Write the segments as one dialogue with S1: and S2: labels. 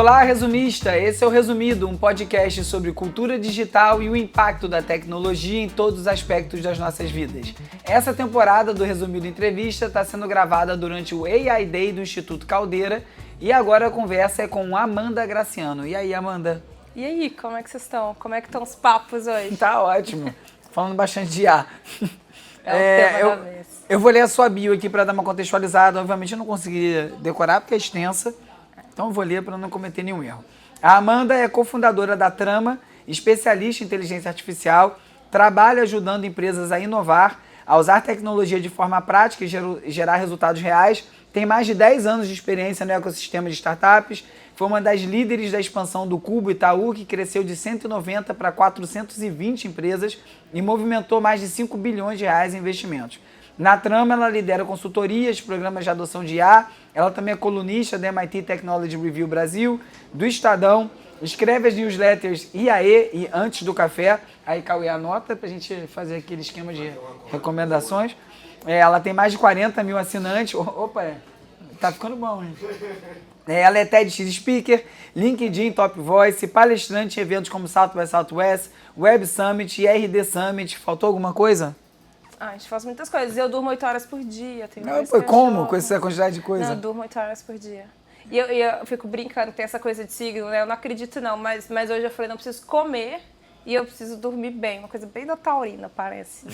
S1: Olá, resumista! Esse é o Resumido, um podcast sobre cultura digital e o impacto da tecnologia em todos os aspectos das nossas vidas. Essa temporada do Resumido Entrevista está sendo gravada durante o AI Day do Instituto Caldeira e agora a conversa é com Amanda Graciano. E aí, Amanda?
S2: E aí, como é que vocês estão? Como é que estão os papos hoje?
S1: Tá ótimo. Falando bastante de IA.
S2: É o tema da vez.
S1: Eu vou ler a sua bio aqui para dar uma contextualizada. Obviamente eu não consegui decorar porque é extensa. Então eu vou ler para não cometer nenhum erro. A Amanda é cofundadora da Trama, especialista em inteligência artificial, trabalha ajudando empresas a inovar, a usar tecnologia de forma prática e gerar resultados reais, tem mais de 10 anos de experiência no ecossistema de startups, foi uma das líderes da expansão do Cubo Itaú, que cresceu de 190 para 420 empresas e movimentou mais de 5 bilhões de reais em investimentos. Na Trama, ela lidera consultorias, programas de adoção de IA, ela também é colunista da MIT Technology Review Brasil, do Estadão, escreve as newsletters IAE e Antes do Café. Aí, Cauê, anota pra gente fazer aquele esquema de recomendações. Ela tem mais de 40 mil assinantes. Opa, tá ficando bom, hein? Ela é TEDx Speaker, LinkedIn Top Voice, palestrante em eventos como South by Southwest, Web Summit e RD Summit. Faltou alguma coisa?
S2: A gente faz muitas coisas. Eu durmo 8 horas por dia. Tenho
S1: Como? Com essa quantidade de coisa?
S2: Não, eu durmo 8 horas por dia. E eu fico brincando, tem essa coisa de signo, né? Eu não acredito não, mas hoje eu falei, não preciso comer e eu preciso dormir bem. Uma coisa bem da taurina, parece.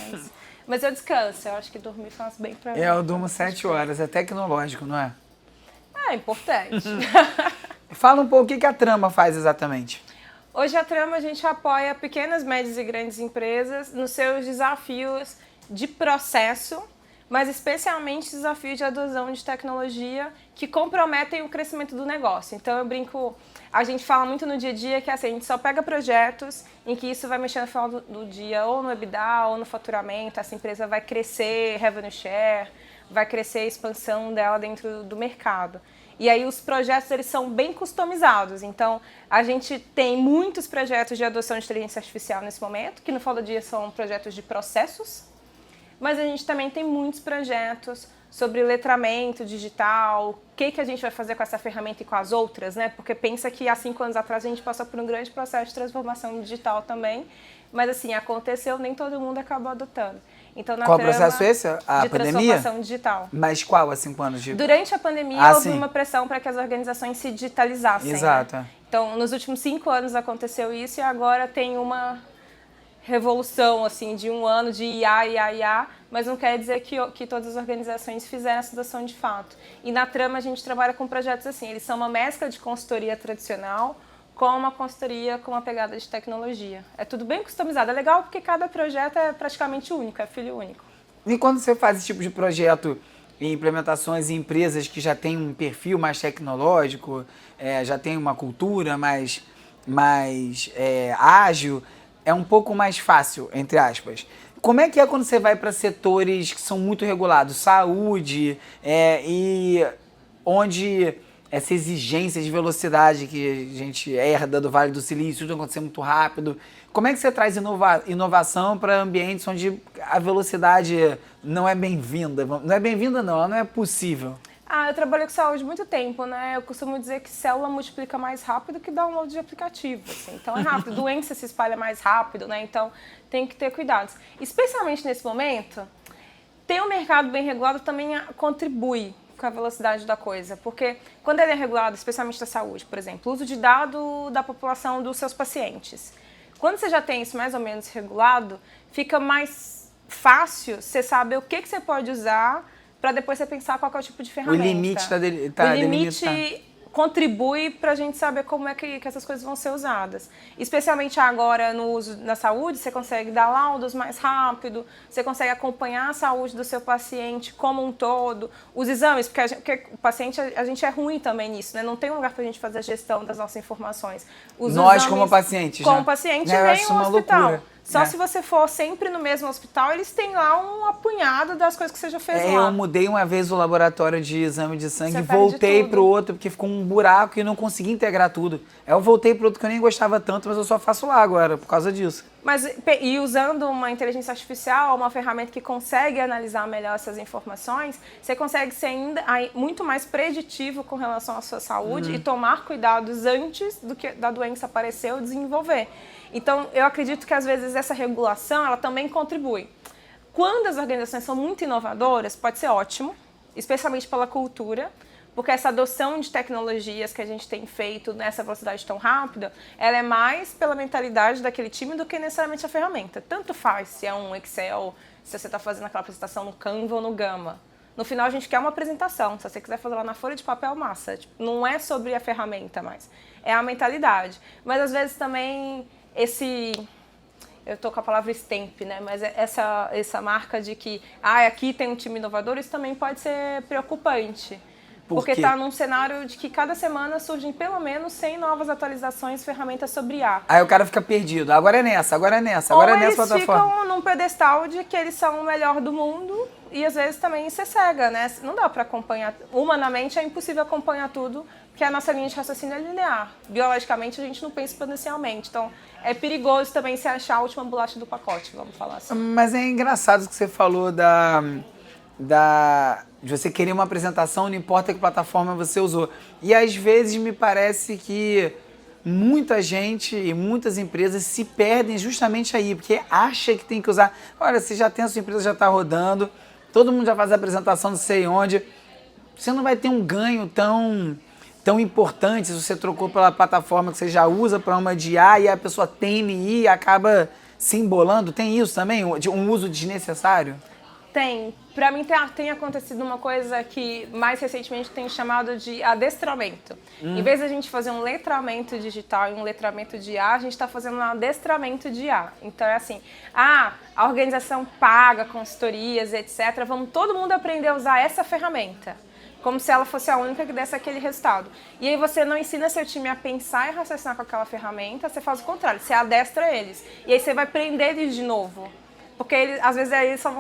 S2: Mas eu descanso, eu acho que dormir faz bem pra mim.
S1: Eu durmo 7 horas, é tecnológico, não é?
S2: É importante.
S1: Fala um pouco o que a Trama faz exatamente.
S2: Hoje a Trama a gente apoia pequenas, médias e grandes empresas nos seus desafios de processo, mas especialmente desafios de adoção de tecnologia que comprometem o crescimento do negócio. Então eu brinco, a gente fala muito no dia a dia que assim, a gente só pega projetos em que isso vai mexer no final do dia, ou no EBITDA, ou no faturamento, essa empresa vai crescer, revenue share, vai crescer a expansão dela dentro do mercado. E aí os projetos eles são bem customizados, então a gente tem muitos projetos de adoção de inteligência artificial nesse momento, que no final do dia são projetos de processos, mas a gente também tem muitos projetos sobre letramento digital, o que a gente vai fazer com essa ferramenta e com as outras, né? Porque pensa que há 5 anos atrás a gente passou por um grande processo de transformação digital também, mas assim, aconteceu, nem todo mundo acabou adotando. Então,
S1: qual processo esse? A
S2: de
S1: pandemia?
S2: Transformação digital.
S1: Mas qual há 5 anos?
S2: Durante a pandemia houve uma pressão para que as organizações se digitalizassem.
S1: Exato.
S2: Né? Então, nos últimos 5 anos aconteceu isso e agora tem uma revolução assim de 1 ano de IA, mas não quer dizer que todas as organizações fizeram essa adoção de fato. E na Trama a gente trabalha com projetos assim, eles são uma mescla de consultoria tradicional com uma consultoria com uma pegada de tecnologia. É tudo bem customizado, é legal porque cada projeto é praticamente único, é filho único.
S1: E quando você faz esse tipo de projeto em implementações em empresas que já têm um perfil mais tecnológico, já tem uma cultura mais ágil, é um pouco mais fácil, entre aspas. Como é que é quando você vai para setores que são muito regulados? Saúde, e onde essa exigência de velocidade que a gente herda do Vale do Silício, tudo acontecer muito rápido. Como é que você traz inovação para ambientes onde a velocidade não é bem-vinda? Não é bem-vinda não, ela não é possível.
S2: Eu trabalhei com saúde há muito tempo, né? Eu costumo dizer que célula multiplica mais rápido que download de aplicativo, assim. Então é rápido, doença se espalha mais rápido, né? Então tem que ter cuidados. Especialmente nesse momento, ter um mercado bem regulado também contribui com a velocidade da coisa, porque quando ele é regulado, especialmente da saúde, por exemplo, uso de dado da população dos seus pacientes. Quando você já tem isso mais ou menos regulado, fica mais fácil você saber o que você pode usar para depois você pensar qual é o tipo de ferramenta.
S1: O limite está
S2: O limite contribui para a gente saber como é que essas coisas vão ser usadas. Especialmente agora no uso na saúde, você consegue dar laudos mais rápido, você consegue acompanhar a saúde do seu paciente como um todo, os exames, porque o paciente, a gente é ruim também nisso, né? Não tem um lugar para a gente fazer a gestão das nossas informações.
S1: Nós como pacientes,
S2: como paciente,
S1: eu
S2: nem
S1: acho
S2: um
S1: uma
S2: hospital.
S1: Loucura.
S2: Só se você for sempre no mesmo hospital, eles têm lá um apunhado das coisas que você já fez lá.
S1: Eu mudei uma vez o laboratório de exame de sangue e voltei pro outro, porque ficou um buraco e não consegui integrar tudo. Eu voltei pro outro que eu nem gostava tanto, mas eu só faço lá agora, por causa disso.
S2: E usando uma inteligência artificial, uma ferramenta que consegue analisar melhor essas informações, você consegue ser ainda muito mais preditivo com relação à sua saúde e tomar cuidados antes do que da doença aparecer ou desenvolver. Então, eu acredito que às vezes essa regulação, ela também contribui. Quando as organizações são muito inovadoras, pode ser ótimo, especialmente pela cultura, porque essa adoção de tecnologias que a gente tem feito nessa velocidade tão rápida, ela é mais pela mentalidade daquele time do que necessariamente a ferramenta. Tanto faz se é um Excel, se você está fazendo aquela apresentação no Canva ou no Gamma. No final, a gente quer uma apresentação. Se você quiser fazer lá na folha de papel, massa. Tipo, não é sobre a ferramenta mais, é a mentalidade. Mas, às vezes, também eu estou com a palavra stamp, né? Mas essa marca de que aqui tem um time inovador, isso também pode ser preocupante. Porque está num cenário de que cada semana surgem pelo menos 100 novas atualizações, ferramentas sobre IA.
S1: Aí o cara fica perdido. Agora é nessa, agora é nessa, agora é nessa plataforma.
S2: Eles ficam num pedestal de que eles são o melhor do mundo e às vezes também se cega, né? Não dá para acompanhar. Humanamente é impossível acompanhar tudo, porque a nossa linha de raciocínio é linear. Biologicamente a gente não pensa exponencialmente. Então é perigoso também se achar a última bolacha do pacote, vamos falar assim.
S1: Mas é engraçado o que você falou de você querer uma apresentação, não importa que plataforma você usou. E às vezes me parece que muita gente e muitas empresas se perdem justamente aí, porque acha que tem que usar. Olha, você já tem a sua empresa, já está rodando, todo mundo já faz a apresentação não sei onde. Você não vai ter um ganho tão importante se você trocou pela plataforma que você já usa para uma de IA e a pessoa teme e acaba se embolando. Tem isso também? Um uso desnecessário?
S2: Tem. Para mim tem acontecido uma coisa que mais recentemente tem chamado de adestramento. Em vez de a gente fazer um letramento digital e um letramento de IA, a gente está fazendo um adestramento de IA. Então é assim, a organização paga consultorias, etc. Vamos todo mundo aprender a usar essa ferramenta, como se ela fosse a única que desse aquele resultado. E aí você não ensina seu time a pensar e raciocinar com aquela ferramenta, você faz o contrário, você adestra eles. E aí você vai prender eles de novo. Porque às vezes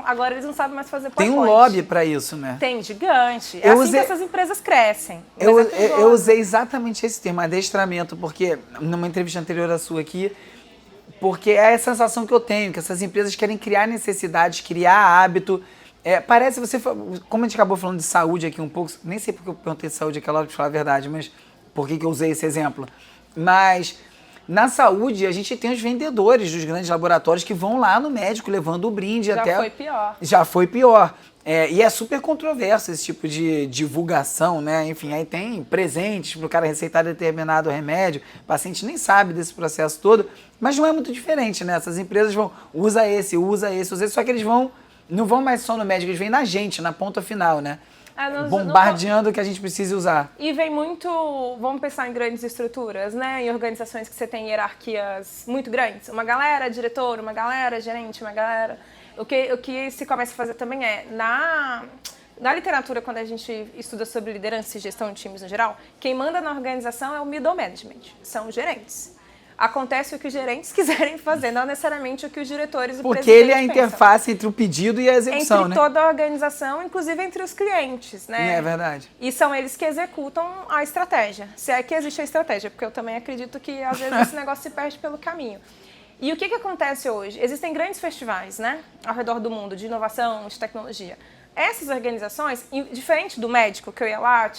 S2: agora eles não sabem mais fazer PowerPoint.
S1: Tem um lobby para isso, né?
S2: Tem, gigante. É assim que essas empresas crescem.
S1: Eu usei exatamente esse termo, adestramento, porque numa entrevista anterior à sua aqui, porque é a sensação que eu tenho, que essas empresas querem criar necessidades, criar hábito. Parece como a gente acabou falando de saúde aqui um pouco, nem sei porque eu perguntei de saúde aquela hora, pra falar a verdade, mas por que eu usei esse exemplo? Mas na saúde, a gente tem os vendedores dos grandes laboratórios que vão lá no médico levando o brinde.
S2: Já foi pior.
S1: Já foi pior. E é super controverso esse tipo de divulgação, né? Enfim, aí tem presentes para o cara receitar determinado remédio. O paciente nem sabe desse processo todo, mas não é muito diferente, né? Essas empresas usa esse, só que eles não vão mais só no médico, eles vêm na gente, na ponta final, né? Bombardeando o que a gente precisa usar.
S2: E vem muito, vamos pensar em grandes estruturas, né? Em organizações que você tem hierarquias muito grandes. Uma galera diretor, uma galera gerente, uma galera... O que se começa a fazer também na literatura, quando a gente estuda sobre liderança e gestão de times no geral, quem manda na organização é o middle management, são os gerentes. Acontece o que os gerentes quiserem fazer, não necessariamente o que os diretores e
S1: porque ele é a interface entre o pedido e a execução,
S2: entre toda a organização, inclusive entre os clientes, né?
S1: É verdade.
S2: E são eles que executam a estratégia, se é que existe a estratégia, porque eu também acredito que às vezes esse negócio se perde pelo caminho. E o que acontece hoje? Existem grandes festivais, né, ao redor do mundo, de inovação, de tecnologia. Essas organizações, diferente do médico, que eu ia lá,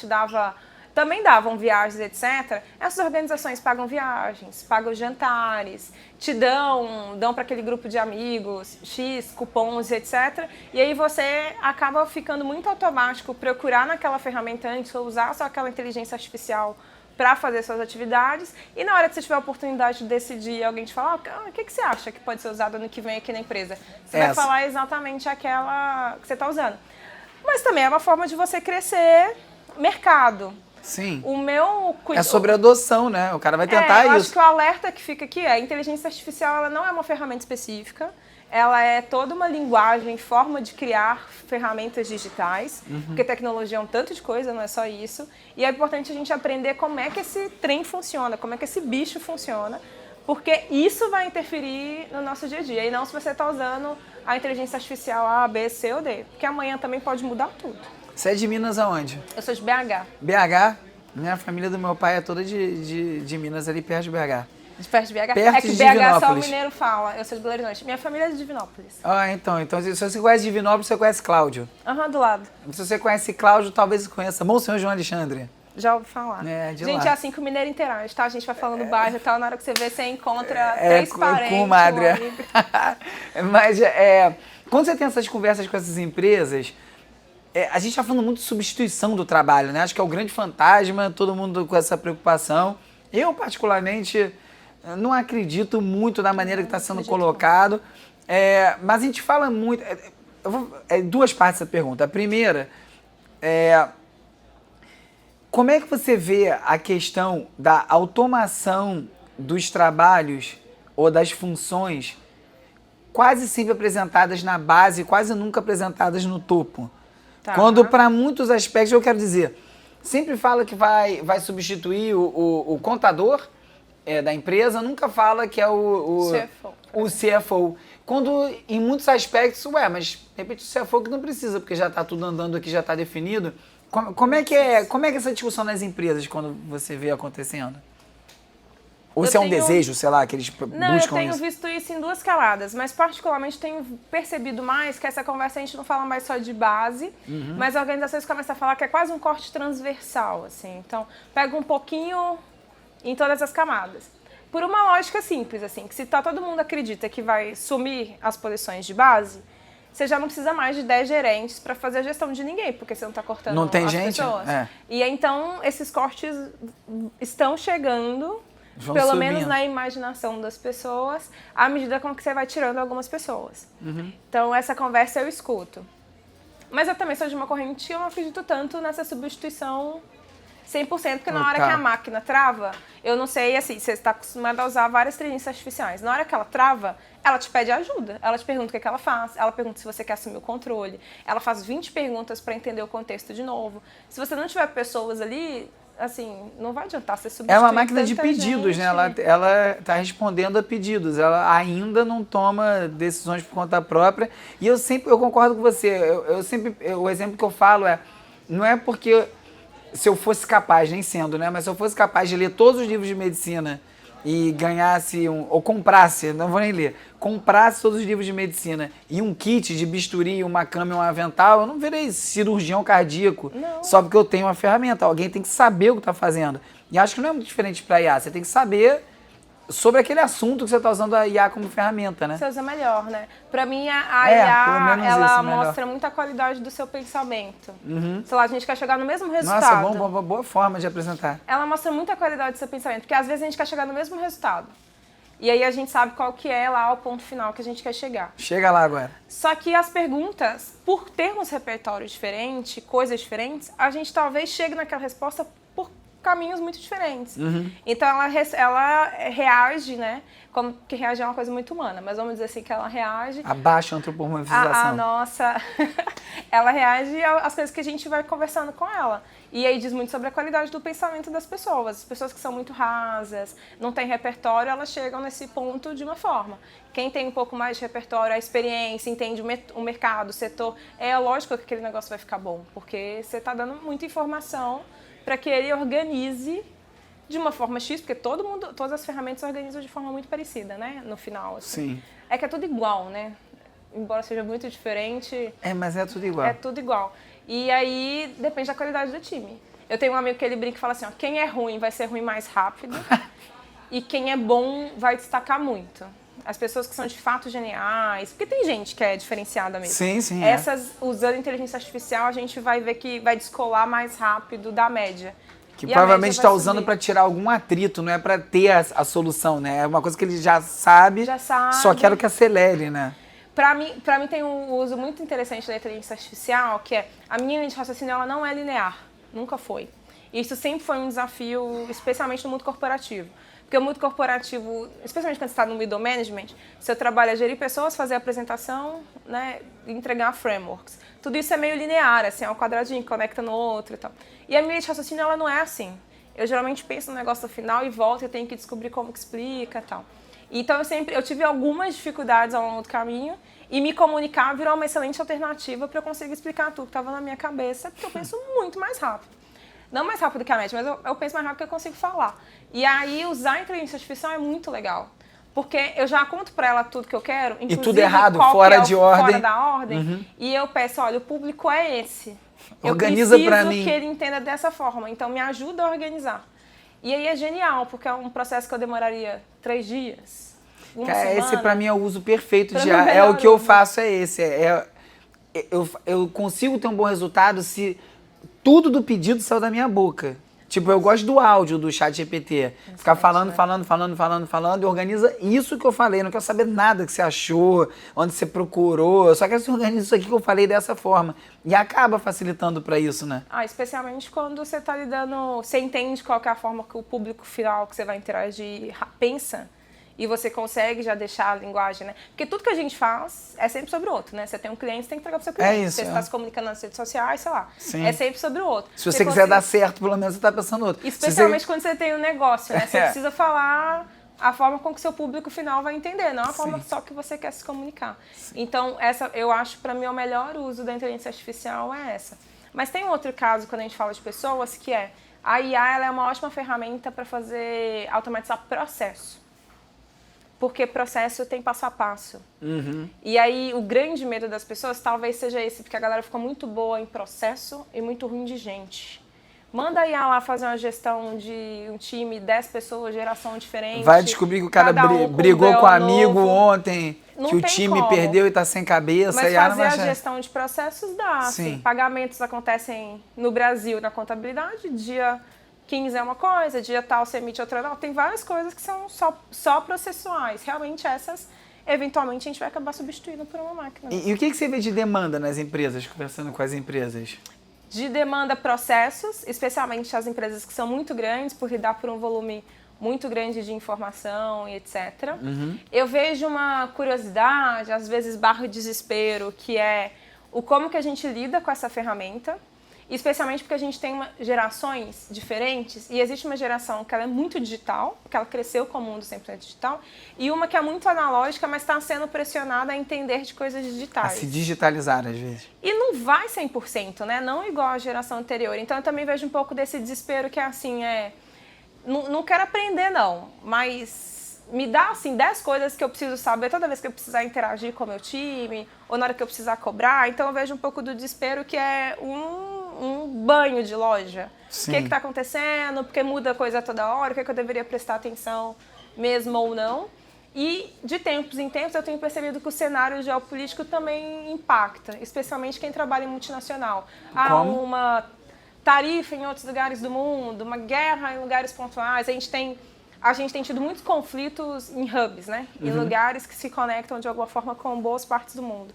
S2: também davam viagens, etc. Essas organizações pagam viagens, pagam jantares, te dão para aquele grupo de amigos, X, cupons, etc. E aí você acaba ficando muito automático procurar naquela ferramenta antes ou usar só aquela inteligência artificial para fazer suas atividades. E na hora que você tiver a oportunidade de decidir, alguém te falar, o que você acha que pode ser usado ano que vem aqui na empresa? Você vai falar exatamente aquela que você está usando. Mas também é uma forma de você crescer mercado.
S1: Sim.
S2: É
S1: sobre adoção, né? O cara vai tentar isso.
S2: Eu acho que o alerta que fica aqui a inteligência artificial ela não é uma ferramenta específica, ela é toda uma linguagem, forma de criar ferramentas digitais, porque tecnologia é um tanto de coisa, não é só isso. E é importante a gente aprender como é que esse trem funciona, como é que esse bicho funciona, porque isso vai interferir no nosso dia a dia. E não se você está usando a inteligência artificial A, B, C ou D, porque amanhã também pode mudar tudo.
S1: Você é de Minas aonde?
S2: Eu sou de BH.
S1: BH? Minha família do meu pai é toda de Minas, ali perto de BH.
S2: De perto de BH?
S1: Perto
S2: é que
S1: de
S2: BH só o
S1: Divinópolis.
S2: mineiro fala. Eu sou de Belo Horizonte. Minha família é de Divinópolis.
S1: Ah, então se você conhece Divinópolis, você conhece Cláudio.
S2: Aham, do lado.
S1: Se você conhece Cláudio, talvez você conheça Monsenhor João Alexandre.
S2: Já ouvi falar.
S1: De
S2: Gente,
S1: lá.
S2: é assim que o mineiro interage, tá? A gente vai falando do bairro e tal, na hora que você vê, você encontra três parentes.
S1: Com madre. Mas quando você tem essas conversas com essas empresas, a gente está falando muito de substituição do trabalho, né? Acho que é o grande fantasma, todo mundo com essa preocupação. Eu, particularmente, não acredito muito na maneira que está sendo colocado. Mas a gente fala muito... duas partes dessa pergunta. A primeira como é que você vê a questão da automação dos trabalhos ou das funções quase sempre apresentadas na base, quase nunca apresentadas no topo? Tá. Quando, para muitos aspectos, eu quero dizer, sempre fala que vai substituir o contador da empresa, nunca fala que é o CFO. Quando, em muitos aspectos, mas de repente o CFO que não precisa, porque já está tudo andando aqui, já está definido. Como é que é essa discussão nas empresas quando você vê acontecendo? Ou se é um desejo, sei lá, que eles buscam isso?
S2: Não, eu tenho visto isso em duas camadas, mas particularmente tenho percebido mais que essa conversa a gente não fala mais só de base, mas organizações começam a falar que é quase um corte transversal, assim. Então, pega um pouquinho em todas as camadas. Por uma lógica simples, assim, que se todo mundo acredita que vai sumir as posições de base, você já não precisa mais de 10 gerentes para fazer a gestão de ninguém, porque você não está cortando
S1: não tem
S2: as
S1: gente?
S2: pessoas. E então, esses cortes estão chegando, pelo menos na imaginação das pessoas, à medida com que você vai tirando algumas pessoas. Então, essa conversa eu escuto. Mas eu também sou de uma corrente, eu não acredito tanto nessa substituição 100%, porque na hora que a máquina trava, eu não sei, assim, você está acostumado a usar várias inteligências artificiais. Na hora que ela trava, ela te pede ajuda. Ela te pergunta o que ela faz, ela pergunta se você quer assumir o controle. Ela faz 20 perguntas para entender o contexto de novo. Se você não tiver pessoas ali, assim, não vai adiantar você substituir.
S1: É uma máquina de pedidos, né? Ela está respondendo a pedidos. Ela ainda não toma decisões por conta própria. E eu concordo com você. O exemplo que eu falo não é porque... Se eu fosse capaz, nem sendo, né? Mas se eu fosse capaz de ler todos os livros de medicina e ganhasse ou comprasse, não vou nem ler, comprasse todos os livros de medicina e um kit de bisturi, uma cama e um avental, eu não virei cirurgião cardíaco só porque eu tenho uma ferramenta. Alguém tem que saber o que está fazendo. E acho que não é muito diferente para a IA. Você tem que saber sobre aquele assunto que você está usando a IA como ferramenta, né?
S2: Você usa melhor, né? Para mim, a IA, ela mostra muita qualidade do seu pensamento. Sei lá, a gente quer chegar no mesmo resultado.
S1: Nossa, boa forma de apresentar.
S2: Ela mostra muita qualidade do seu pensamento, porque às vezes a gente quer chegar no mesmo resultado. E aí a gente sabe qual que é lá o ponto final que a gente quer chegar.
S1: Chega lá agora.
S2: Só que as perguntas, por termos repertório diferente, coisas diferentes, a gente talvez chegue naquela resposta por caminhos muito diferentes. Então ela reage, né? Como que reagir é uma coisa muito humana, mas vamos dizer assim que ela reage...
S1: Abaixo a antropomorfização.
S2: A nossa... ela reage às coisas que a gente vai conversando com ela. E aí diz muito sobre a qualidade do pensamento das pessoas. As pessoas que são muito rasas, não têm repertório, elas chegam nesse ponto de uma forma. Quem tem um pouco mais de repertório, a experiência, entende o mercado, o setor, é lógico que aquele negócio vai ficar bom, porque você está dando muita informação para que ele organize de uma forma X, porque todas as ferramentas organizam de forma muito parecida, né? No final, assim.
S1: Sim.
S2: É que é tudo igual, né? Embora seja muito diferente...
S1: mas é tudo igual.
S2: É tudo igual. E aí, depende da qualidade do time. Eu tenho um amigo que ele brinca e fala assim, ó, quem é ruim vai ser ruim mais rápido e quem é bom vai destacar muito. As pessoas que são de fato geniais, porque tem gente que é diferenciada mesmo.
S1: Sim.
S2: Essas, usando inteligência artificial, a gente vai ver que vai descolar mais rápido da média.
S1: Que provavelmente está usando para tirar algum atrito, não é para ter a solução, né? É uma coisa que ele já sabe, só quero que acelere, né?
S2: Para mim tem um uso muito interessante da inteligência artificial, que é a minha linha de raciocínio ela não é linear, nunca foi. Isso sempre foi um desafio, especialmente no mundo corporativo. Porque o mundo corporativo, especialmente quando você está no middle management, seu trabalho é gerir pessoas, fazer a apresentação, né, e entregar frameworks. Tudo isso é meio linear, assim, é um quadradinho, conecta no outro e tal. E a minha linha de raciocínio, ela não é assim. Eu geralmente penso no negócio no final e volto e tenho que descobrir como que explica e tal. Então eu tive algumas dificuldades ao longo do caminho e me comunicar virou uma excelente alternativa para eu conseguir explicar tudo que estava na minha cabeça, porque eu penso muito mais rápido. Não mais rápido que a média, mas eu penso mais rápido que eu consigo falar. E aí, usar a inteligência artificial é muito legal. Porque eu já conto para ela tudo que eu quero, inclusive
S1: e tudo errado,
S2: fora da ordem.
S1: Uhum.
S2: E eu peço, olha, o público é esse.
S1: Organiza para mim.
S2: Eu preciso que ele entenda dessa forma. Então, me ajuda a organizar. E aí é genial, porque é um processo que eu demoraria 3 dias, uma semana.
S1: Esse para mim é o uso perfeito de IA. É o que eu faço, é esse. Eu consigo ter um bom resultado se tudo do pedido saiu da minha boca. Tipo, eu gosto do áudio do ChatGPT. Ficar falando e organiza isso que eu falei. Não quero saber nada que você achou, onde você procurou. Eu só quero que você organize isso aqui que eu falei dessa forma. E acaba facilitando para isso, né?
S2: Especialmente quando você tá lidando... Você entende qual que é a forma que o público final que você vai interagir pensa. E você consegue já deixar a linguagem, né? Porque tudo que a gente faz é sempre sobre o outro, né? Você tem um cliente, você tem que entregar pro seu cliente. Você está se comunicando nas redes sociais, sei lá.
S1: Sim.
S2: É sempre sobre o outro.
S1: Se você quiser dar certo, pelo menos você está pensando no outro.
S2: Especialmente quando você tem um negócio, né? Você precisa falar a forma com que o seu público final vai entender, não a forma só que você quer se comunicar. Sim. Então, eu acho, para mim, o melhor uso da inteligência artificial é essa. Mas tem um outro caso, quando a gente fala de pessoas, que é a IA ela é uma ótima ferramenta para automatizar processo. Porque processo tem passo a passo.
S1: Uhum.
S2: E aí, o grande medo das pessoas talvez seja esse, porque a galera ficou muito boa em processo e muito ruim de gente. Manda a IA lá fazer uma gestão de um time, 10 pessoas, geração diferente.
S1: Vai descobrir que o cara brigou com um amigo ontem, que o time perdeu e tá sem cabeça.
S2: Mas fazer a gestão de processos dá.
S1: Sim.
S2: Assim, pagamentos acontecem no Brasil, na contabilidade, dia 15 é uma coisa, dia tal você emite outra não. Tem várias coisas que são só processuais. Realmente essas, eventualmente, a gente vai acabar substituindo por uma máquina.
S1: E o que você vê de demanda nas empresas, conversando com as empresas?
S2: De demanda processos, especialmente as empresas que são muito grandes, por lidar por um volume muito grande de informação e etc.
S1: Uhum.
S2: Eu vejo uma curiosidade, às vezes barra desespero, que é o como que a gente lida com essa ferramenta. Especialmente porque a gente tem gerações diferentes e existe uma geração que ela é muito digital, porque ela cresceu com o mundo 100% digital, e uma que é muito analógica, mas está sendo pressionada a entender de coisas digitais.
S1: A se digitalizar, às vezes.
S2: E não vai 100%, né? Não igual a geração anterior. Então eu também vejo um pouco desse desespero que é assim, não quero aprender não, mas me dá assim 10 coisas que eu preciso saber toda vez que eu precisar interagir com o meu time, ou na hora que eu precisar cobrar. Então eu vejo um pouco do desespero que é um banho de loja.
S1: Sim.
S2: O que está acontecendo, porque muda a coisa toda hora, o que eu deveria prestar atenção mesmo ou não. E de tempos em tempos eu tenho percebido que o cenário geopolítico também impacta, especialmente quem trabalha em multinacional. Há uma tarifa em outros lugares do mundo, uma guerra em lugares pontuais. A gente tem tido muitos conflitos em hubs, né? Em lugares que se conectam de alguma forma com boas partes do mundo.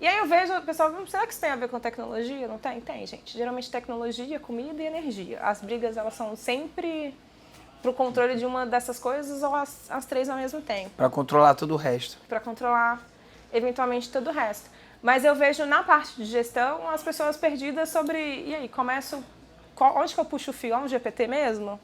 S2: E aí eu vejo o pessoal, será que isso tem a ver com tecnologia? Não tem? Tem, gente. Geralmente tecnologia, comida e energia. As brigas, elas são sempre pro controle de uma dessas coisas ou as três ao mesmo tempo.
S1: Para controlar todo o resto.
S2: Para controlar, eventualmente, todo o resto. Mas eu vejo na parte de gestão as pessoas perdidas sobre, e aí, onde que eu puxo o fio? É um GPT mesmo?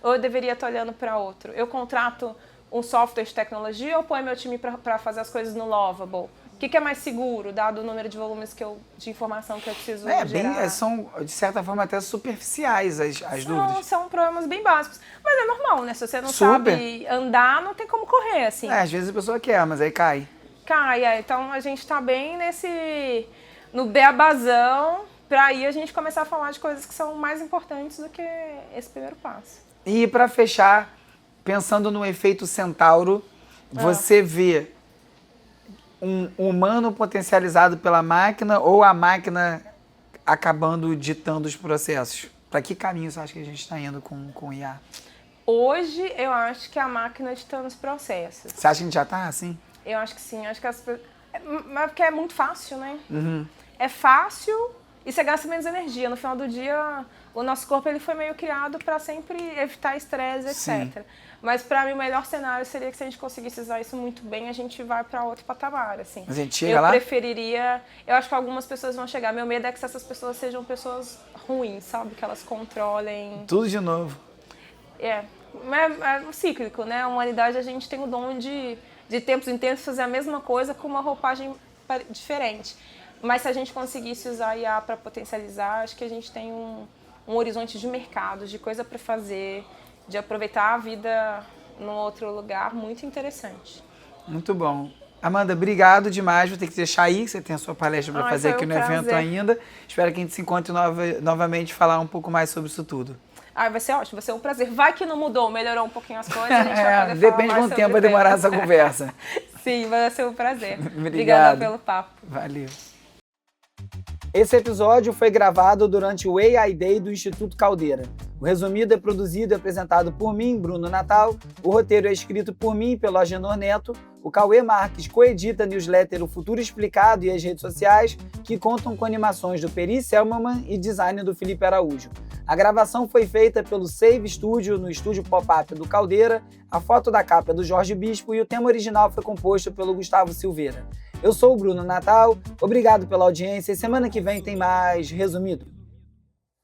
S2: Ou eu deveria estar olhando para outro? Eu contrato um software de tecnologia ou põe meu time para fazer as coisas no Lovable? O que é mais seguro, dado o número de volumes de informação que eu preciso gerar?
S1: São, de certa forma, até superficiais as dúvidas.
S2: São problemas bem básicos. Mas é normal, né? Se você não sabe andar, não tem como correr, assim.
S1: Às vezes a pessoa quer, mas aí cai.
S2: Então a gente tá bem no beabazão, para aí a gente começar a falar de coisas que são mais importantes do que esse primeiro passo.
S1: E para fechar, pensando no efeito centauro, você vê um humano potencializado pela máquina ou a máquina acabando ditando os processos? Para que caminho você acha que a gente está indo com o IA?
S2: Hoje, eu acho que a máquina ditando os processos.
S1: Você acha que a gente já está assim?
S2: Eu acho que sim. Acho que mas porque é muito fácil, né?
S1: Uhum.
S2: É fácil e você gasta menos energia. No final do dia, o nosso corpo ele foi meio criado para sempre evitar estresse, etc. Sim. Mas para mim o melhor cenário seria que se a gente conseguisse usar isso muito bem, a gente vai para outro patamar, assim.
S1: Mas a gente chega lá?
S2: Eu acho que algumas pessoas vão chegar. Meu medo é que essas pessoas sejam pessoas ruins, sabe? Que elas controlem...
S1: Tudo de novo.
S2: É um cíclico, né? A humanidade, a gente tem o dom de tempos em tempos fazer a mesma coisa com uma roupagem diferente. Mas se a gente conseguisse usar a IA para potencializar, acho que a gente tem um horizonte de mercado, de coisa para fazer, de aproveitar a vida num outro lugar muito interessante.
S1: Muito bom. Amanda, obrigado demais. Vou ter que deixar aí, que você tem a sua palestra para fazer aqui no evento ainda. Espero que a gente se encontre novamente e falar um pouco mais sobre isso tudo.
S2: Vai ser ótimo, vai ser um prazer. Vai que não mudou, melhorou um pouquinho as coisas, a gente vai poder falar
S1: depende de quanto tempo vai demorar essa conversa.
S2: Sim, vai ser um prazer.
S1: Obrigado.
S2: Obrigada pelo papo.
S1: Valeu. Esse episódio foi gravado durante o AI Day do Instituto Caldeira. O resumido é produzido e apresentado por mim, Bruno Natal. O roteiro é escrito por mim e pelo Agenor Neto. O Cauê Marques coedita a newsletter O Futuro Explicado e as redes sociais, que contam com animações do Peri Selmanman e design do Felipe Araújo. A gravação foi feita pelo Save Studio no estúdio pop-up do Caldeira, a foto da capa é do Jorge Bispo e o tema original foi composto pelo Gustavo Silveira. Eu sou o Bruno Natal, obrigado pela audiência e semana que vem tem mais Resumido.